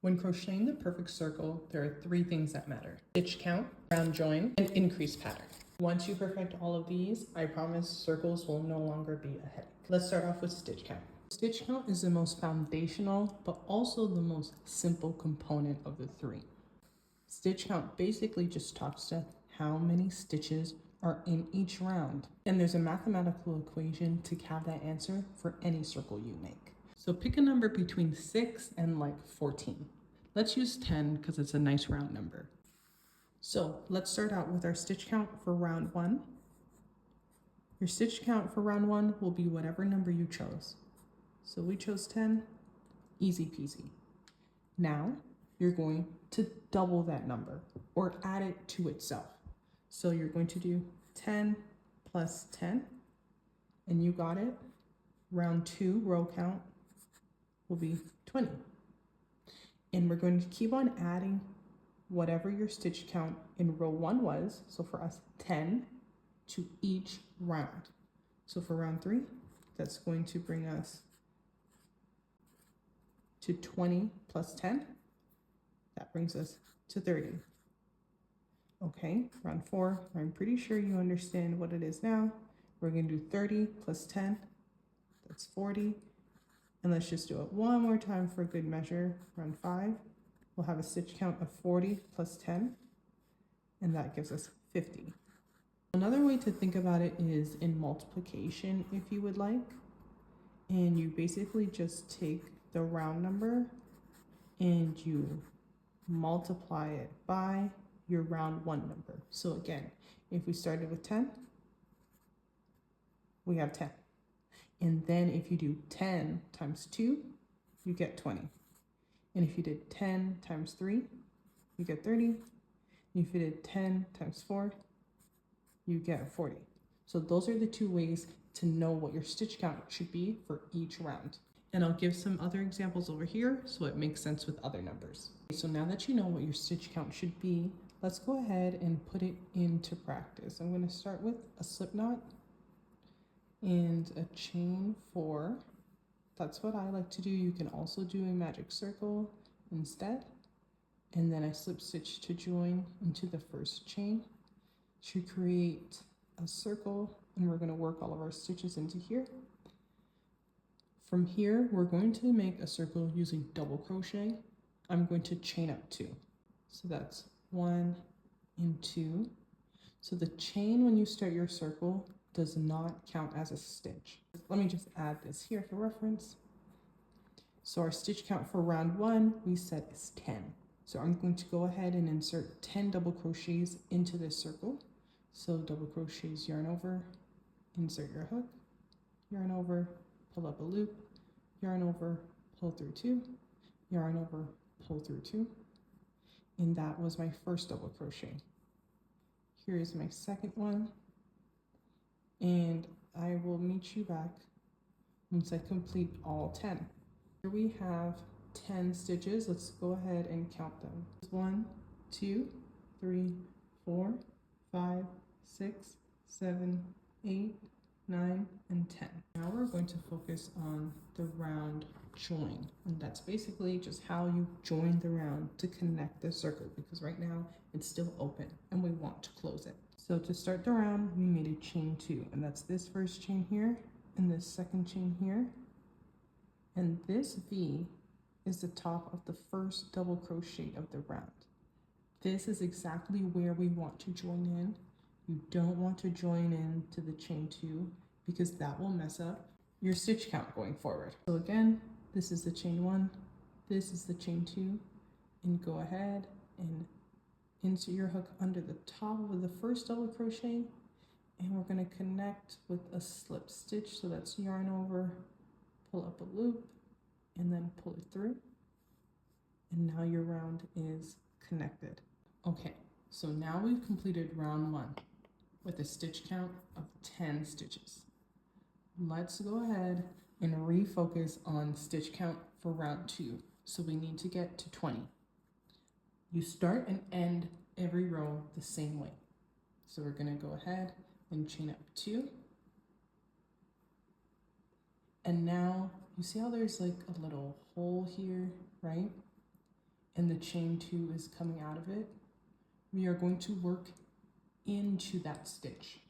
When crocheting the perfect circle, there are 3 things that matter: stitch count, round join, and increase pattern. Once you perfect all of these, I promise circles will no longer be a headache. Let's start off with stitch count. Stitch count is the most foundational, but also the most simple component of the 3. Stitch count basically just talks to how many stitches are in each round. And there's a mathematical equation to have that answer for any circle you make. So pick a number between 6 and like 14. Let's use 10 because it's a nice round number. So let's start out with our stitch count for round 1. Your stitch count for round 1 will be whatever number you chose. So we chose 10, easy peasy. Now you're going to double that number or add it to itself. So you're going to do 10 plus 10, and you got it. Round 2 row count will be 20. And we're going to keep on adding whatever your stitch count in row 1 was. So for us, 10 to each round. So for round 3, that's going to bring us to 20 plus 10. That brings us to 30. Okay, round 4, I'm pretty sure you understand what it is now. We're going to do 30 plus 10, that's 40. And let's just do it one more time for good measure. Round 5, we'll have a stitch count of 40 plus 10, and that gives us 50. Another way to think about it is in multiplication, if you would like. And you basically just take the round number and you multiply it by your round 1 number. So again, if we started with 10, we have 10. And then if you do 10 times 2, you get 20. And if you did 10 times 3, you get 30. And if you did 10 times 4, you get 40. So those are the 2 ways to know what your stitch count should be for each round. And I'll give some other examples over here so it makes sense with other numbers. So now that you know what your stitch count should be, let's go ahead and put it into practice. I'm going to start with a slip knot and a chain 4. That's what I like to do. You can also do a magic circle instead. And then I slip stitch to join into the first chain to create a circle, and we're going to work all of our stitches into here. From here, we're going to make a circle using double crochet. I'm going to chain up 2. So that's 1 and 2. So the chain when you start your circle does not count as a stitch. Let me just add this here for reference. So our stitch count for round 1 we said is 10. So I'm going to go ahead and insert 10 double crochets into this circle. So double crochets, yarn over, insert your hook, yarn over, pull up a loop, yarn over, pull through 2, yarn over, pull through 2. And that was my first double crochet. Here is my second one. And I will meet you back once I complete all 10. Here we have 10 stitches. Let's go ahead and count them. 1, 2, 3, 4, 5, 6, 7, 8, 9, and 10. Now we're going to focus on the round join, and that's basically just how you join the round to connect the circle, because right now it's still open and we want to close it. So to start the round, we made a chain 2, and that's this first chain here and this second chain here, and this V is the top of the first double crochet of the round. This is exactly where we want to join in. You don't want to join in to the chain 2 because that will mess up your stitch count going forward. So again, this is the chain 1, this is the chain 2, and go ahead and insert your hook under the top of the first double crochet, and we're going to connect with a slip stitch. So that's yarn over, pull up a loop, and then pull it through, and now your round is connected. Okay, so now we've completed round 1 with a stitch count of 10 stitches. Let's go ahead and refocus on stitch count for round 2. So we need to get to 20. You start and end every row the same way. So we're going to go ahead and chain up 2. And now you see how there's like a little hole here, right? and the chain 2 is coming out of it, we are going to work into that stitch.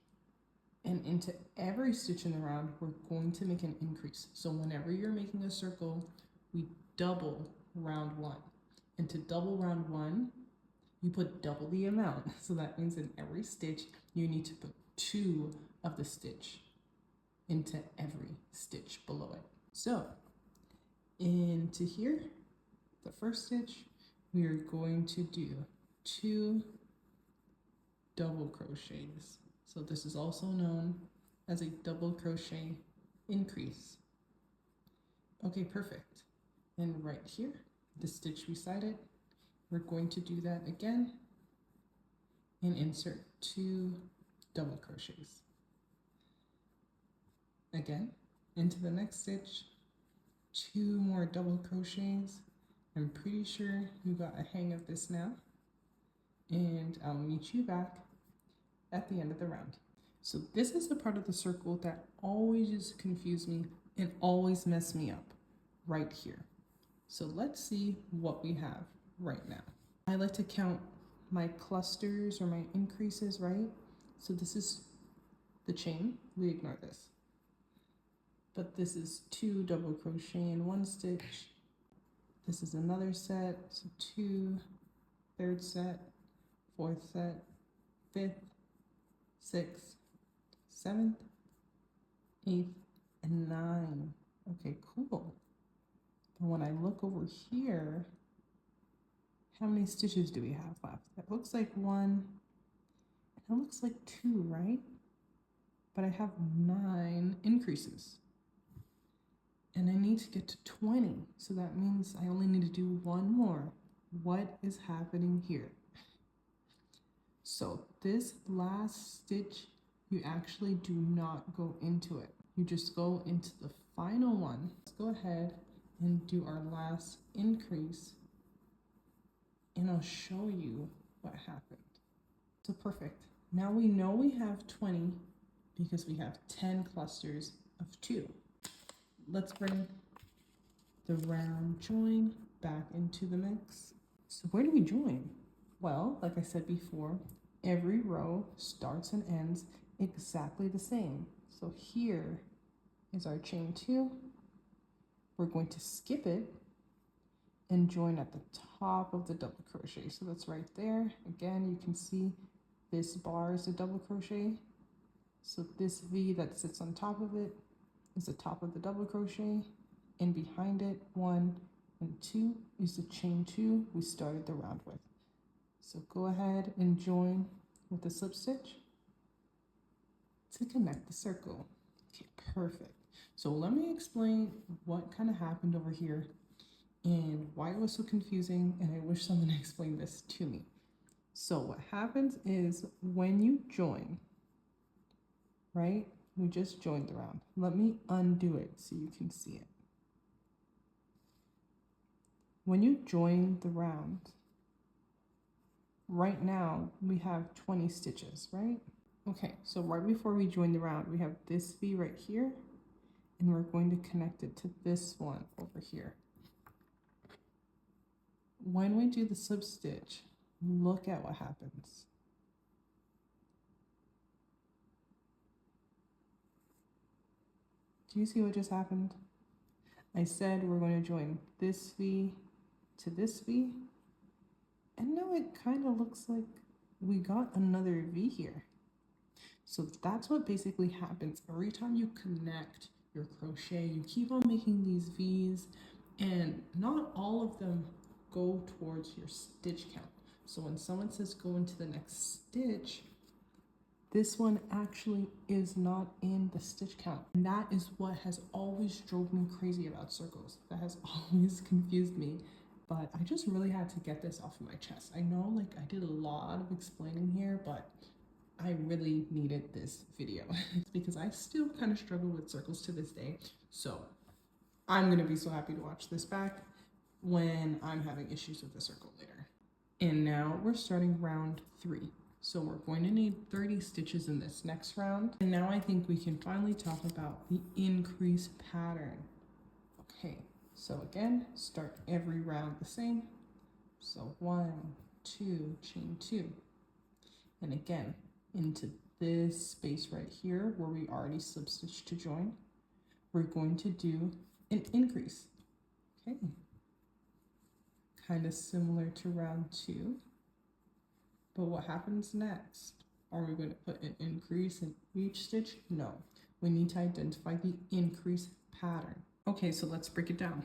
And into every stitch in the round, we're going to make an increase. So whenever you're making a circle, we double round 1. And to double round 1, you put double the amount. So that means in every stitch, you need to put 2 of the stitch into every stitch below it. So into here, the first stitch, we are going to do 2 double crochets. So this is also known as a double crochet increase. Okay, perfect. And right here, the stitch beside it, we're going to do that again and insert 2 double crochets. Again, into the next stitch, 2 more double crochets. I'm pretty sure you got a hang of this now, and I'll meet you back at the end of the round. So this is the part of the circle that always used to confuse me and always mess me up, right here. So let's see what we have right now. I like to count my clusters or my increases, right? So this is the chain, we ignore this. But this is 2 double crochet in 1 stitch. This is another set, so 2, 3rd set, 4th set, 5th, 6th, 7th, 8th, and 9. Okay, cool. But when I look over here, how many stitches do we have left? It looks like 1, and it looks like 2, right? But I have 9 increases. And I need to get to 20, so that means I only need to do 1 more. What is happening here? So this last stitch, you actually do not go into it. You just go into the final one. Let's go ahead and do our last increase, and I'll show you what happened. So perfect. Now we know we have 20 because we have 10 clusters of 2. Let's bring the round join back into the mix. So where do we join? Well, like I said before, every row starts and ends exactly the same. So here is our chain 2. We're going to skip it and join at the top of the double crochet. So that's right there. Again, you can see this bar is a double crochet. So this V that sits on top of it is the top of the double crochet, and behind it 1 and 2 is the chain 2 we started the round with. So go ahead and join with the slip stitch to connect the circle. Okay, perfect. So let me explain what kind of happened over here and why it was so confusing, and I wish someone explained this to me. So what happens is when you join, right? We just joined the round. Let me undo it so you can see it. When you join the round, right now we have 20 stitches, right? Okay, so right before we join the round, we have this V right here, and we're going to connect it to this one over here. When we do the slip stitch, look at what happens. Do you see what just happened? I said we're going to join this V to this V, and now it kind of looks like we got another V here. So that's what basically happens every time you connect your crochet. You keep on making these V's, and not all of them go towards your stitch count. So when someone says go into the next stitch, this one actually is not in the stitch count. And that is what has always drove me crazy about circles. That has always confused me. But I just really had to get this off of my chest. I know, like, I did a lot of explaining here, but I really needed this video because I still kind of struggle with circles to this day. So I'm gonna be so happy to watch this back when I'm having issues with the circle later. And now we're starting round 3. So we're going to need 30 stitches in this next round. And now I think we can finally talk about the increase pattern. Okay, so again, start every round the same. So 1, 2, chain 2. And again, into this space right here where we already slip stitched to join, we're going to do an increase. Okay, kind of similar to round 2. But what happens next? Are we going to put an increase in each stitch? No, we need to identify the increase pattern. Okay, so let's break it down.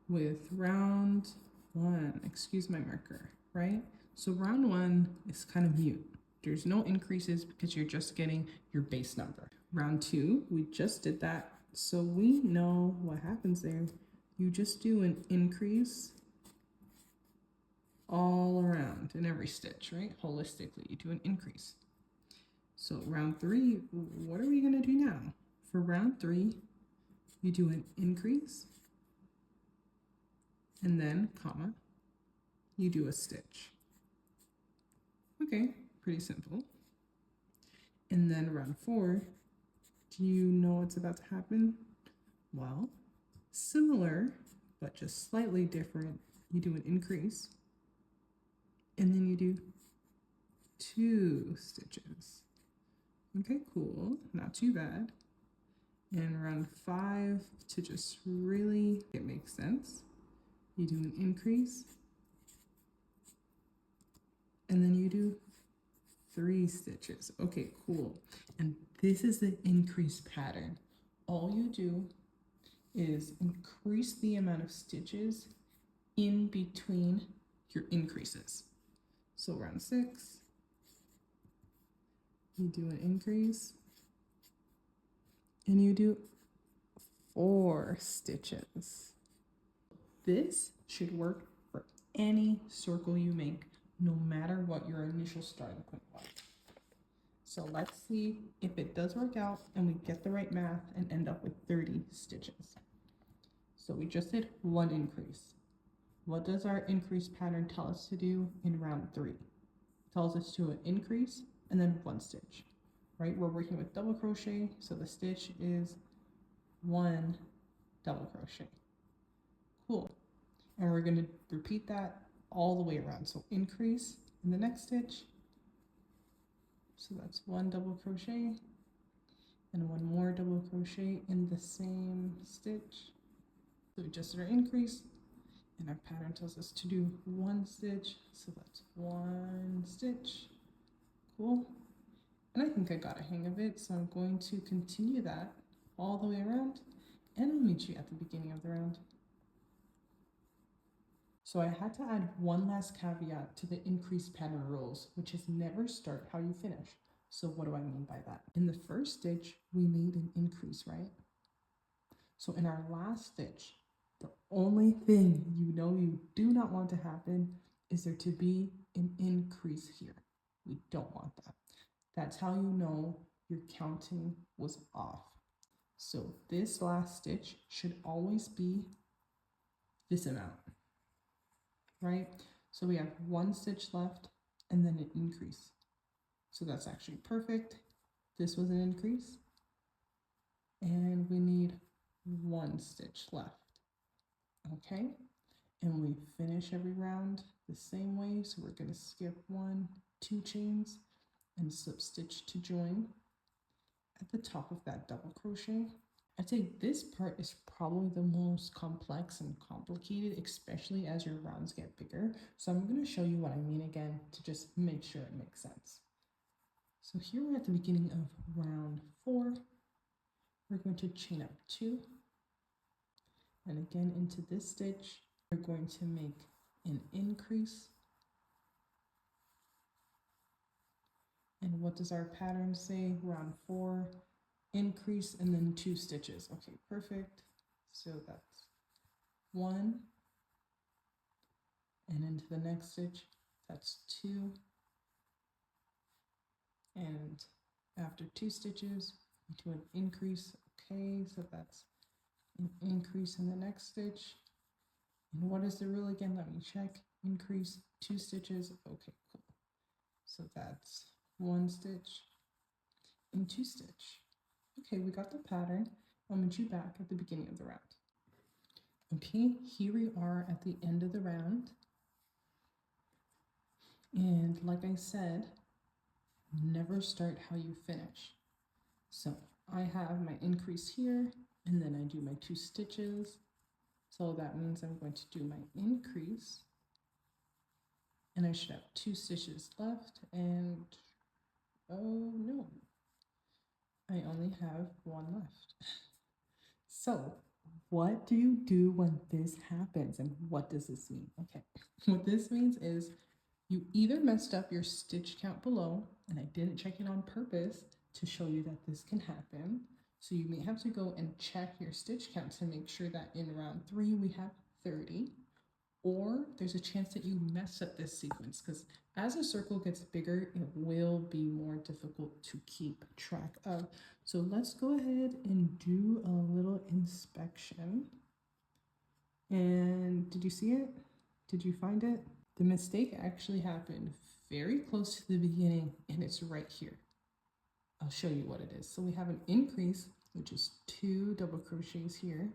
With round 1, excuse my marker, right? So round 1 is kind of mute. There's no increases because you're just getting your base number. Round 2, we just did that. So we know what happens there. You just do an increase all around in every stitch, right? Holistically, you do an increase. So round 3, what are we gonna do now? For round 3, you do an increase and then comma, you do a stitch. Okay, pretty simple. And then round 4, do you know what's about to happen? Well, similar, but just slightly different. You do an increase, and then you do 2 stitches. Okay, cool, not too bad. And round 5, to just really it makes sense, you do an increase, and then you do 3 stitches. Okay, cool. And this is the increase pattern. All you do is increase the amount of stitches in between your increases. So round 6, you do an increase and you do 4 stitches. This should work for any circle you make, no matter what your initial starting point was. So let's see if it does work out and we get the right math and end up with 30 stitches. So we just did 1 increase. What does our increase pattern tell us to do in round 3? It tells us to an increase and then 1 stitch, right? We're working with double crochet, so the stitch is 1 double crochet. Cool. And we're going to repeat that all the way around. So increase in the next stitch. So that's 1 double crochet and 1 more double crochet in the same stitch. So we just did our increase, and our pattern tells us to do 1 stitch. So that's 1 stitch. Cool. And I think I got a hang of it. So I'm going to continue that all the way around, and I'll meet you at the beginning of the round. So I had to add one last caveat to the increase pattern rules, which is never start how you finish. So what do I mean by that? In the first stitch, we made an increase, right? So in our last stitch, the only thing you know you do not want to happen is there to be an increase here. We don't want that. That's how you know your counting was off. So this last stitch should always be this amount, right? So we have 1 stitch left and then an increase. So that's actually perfect. This was an increase. And we need 1 stitch left. Okay? And we finish every round the same way. So we're going to skip 1, 2 chains and slip stitch to join at the top of that double crochet. I'd say this part is probably the most complex and complicated, especially as your rounds get bigger. So I'm going to show you what I mean again to just make sure it makes sense. So here we're at the beginning of round 4. We're going to chain up 2. And again into this stitch, we're going to make an increase. And what does our pattern say? Round 4, increase, and then 2 stitches. Okay, perfect. So that's 1. And into the next stitch, that's 2. And after 2 stitches, we do an increase. Okay, so that's an increase in the next stitch. And what is the rule again? Let me check. Increase 2 stitches. Okay, cool. So that's 1 stitch and 2 stitch. Okay, we got the pattern. I'll meet you back at the beginning of the round. Okay, here we are at the end of the round. And like I said, never start how you finish. So I have my increase here, and then I do my 2 stitches. So that means I'm going to do my increase, and I should have 2 stitches left, and oh no, I only have 1 left. So what do you do when this happens, and what does this mean? Okay, what this means is you either messed up your stitch count below, and I didn't check it on purpose to show you that this can happen. So you may have to go and check your stitch count to make sure that in round 3 we have 30, or there's a chance that you mess up this sequence, because as a circle gets bigger, it will be more difficult to keep track of. So let's go ahead and do a little inspection. And did you see it? Did you find it? The mistake actually happened very close to the beginning, and it's right here. I'll show you what it is. So we have an increase, which is 2 double crochets here.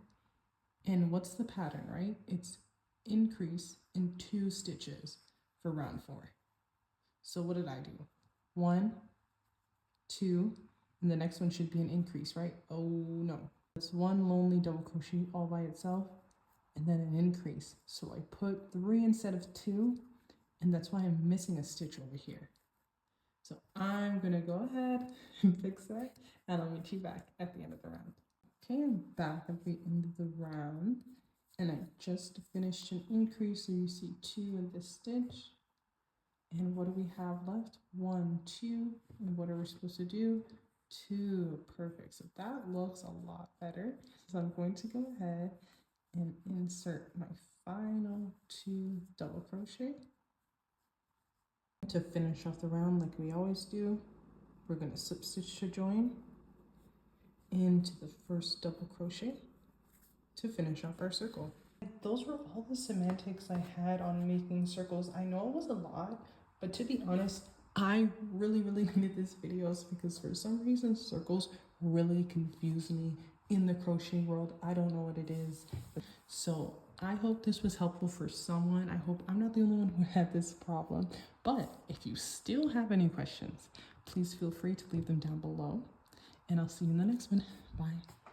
And what's the pattern, right? It's increase in 2 stitches for round 4. So what did I do? 1, 2, and the next one should be an increase, right? Oh no, that's 1 lonely double crochet all by itself, and then an increase. So I put 3 instead of 2, and that's why I'm missing a stitch over here. So I'm gonna go ahead and fix that, and I'll meet you back at the end of the round. Okay, I'm back at the end of the round, and I just finished an increase, so you see 2 in this stitch. And what do we have left? 1, 2, and what are we supposed to do? 2, perfect. So that looks a lot better. So I'm going to go ahead and insert my final 2 double crochet. To finish off the round like we always do, we're going to slip stitch to join into the first double crochet to finish off our circle. Those were all the semantics I had on making circles. I know it was a lot, but to be honest, I really needed this video because for some reason circles really confuse me in the crochet world. I don't know what it is. So I hope this was helpful for someone. I hope I'm not the only one who had this problem. But if you still have any questions, please feel free to leave them down below. And I'll see you in the next one. Bye.